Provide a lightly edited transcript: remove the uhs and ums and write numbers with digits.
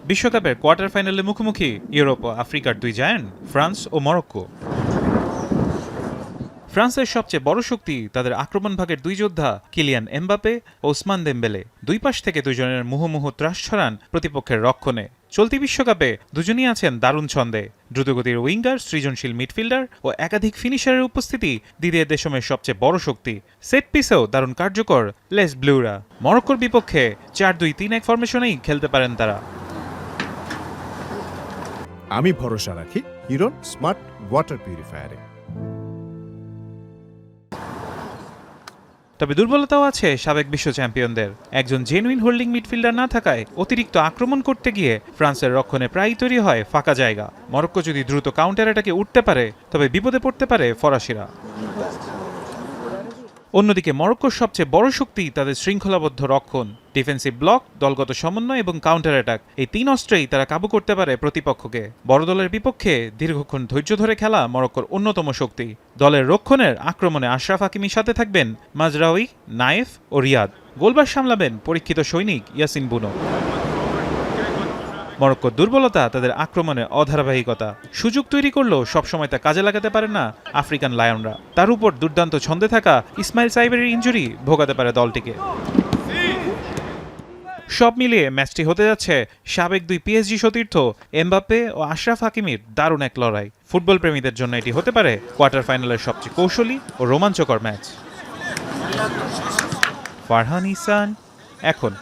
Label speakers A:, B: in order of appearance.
A: বিশ্বকাপের কোয়ার্টার ফাইনালে মুখোমুখি ইউরোপ ও আফ্রিকার দুই জায়ান্ট ফ্রান্স ও মরক্কো। ফ্রান্সের সবচেয়ে বড় শক্তি তাদের আক্রমণ ভাগের দুই যোদ্ধা কিলিয়ান এমবাপে ও ওসমান দেমবেলে। দুই পাশ থেকে দুজনের মুহুর্মুহু ত্রাস ছড়ান প্রতিপক্ষের রক্ষণে। চলতি বিশ্বকাপে দুজনই আছেন দারুণ ছন্দে। দ্রুতগতির উইঙ্গার, সৃজনশীল মিডফিল্ডার ও একাধিক ফিনিশারের উপস্থিতি দিদিয়ের দেশমের সবচেয়ে বড় শক্তি। সেট পিসেও দারুণ কার্যকর লেস ব্লুরা। মরক্কোর বিপক্ষে 4-2-3-1 ফরমেশনেই খেলতে পারেন তারা।
B: আমি ভরসা রাখি হিরোর স্মার্ট ওয়াটার পিউরিফায়ারে।
A: তবে দুর্বলতাও আছে সাবেক বিশ্ব চ্যাম্পিয়নদের। একজন জেনুইন হোল্ডিং মিডফিল্ডার না থাকায় অতিরিক্ত আক্রমণ করতে গিয়ে ফ্রান্সের রক্ষণে প্রায়ই তৈরি হয় ফাঁকা জায়গা। মরক্কো যদি দ্রুত কাউন্টার অ্যাটাকে উঠতে পারে তবে বিপদে পড়তে পারে ফরাসিরা। অন্যদিকে মরক্কোর সবচেয়ে বড় শক্তি তাদের শৃঙ্খলাবদ্ধ রক্ষণ, ডিফেন্সিভ ব্লক, দলগত সমন্বয় এবং কাউন্টার অ্যাটাক। এই তিন অস্ত্রেই তারা কাবু করতে পারে প্রতিপক্ষকে। বড় দলের বিপক্ষে দীর্ঘক্ষণ ধৈর্য ধরে খেলা মরক্কোর অন্যতম শক্তি। দলের রক্ষণের আক্রমণে আশরাফ হাকিমির সাথে থাকবেন মাজরাউই, নায়েফ ও রিয়াদ। গোলবার সামলাবেন পরীক্ষিত সৈনিক ইয়াসিন বুনো। মরক্কোর দুর্বলতা তাদের আক্রমণে অধারাবাহিকতা। সুযোগ তৈরি করলেও সবসময় তা কাজে লাগাতে পারে না আফ্রিকান লায়নরা। তার উপর দুর্দান্ত ছন্দে থাকা ইসমাইল সাইবের ইনজুরি ভোগাতে পারে দলটিকে। সব মিলিয়ে ম্যাচটি হতে যাচ্ছে সাবেক দুই পিএসজি সতীর্থ এমবাপ্পে ও আশরাফ হাকিমির দারুণ এক লড়াই। ফুটবল প্রেমীদের জন্য এটি হতে পারে কোয়ার্টার ফাইনালের সবচেয়ে কৌশলী ও রোমাঞ্চকর ম্যাচ। ফারহান ইহসান, এখন।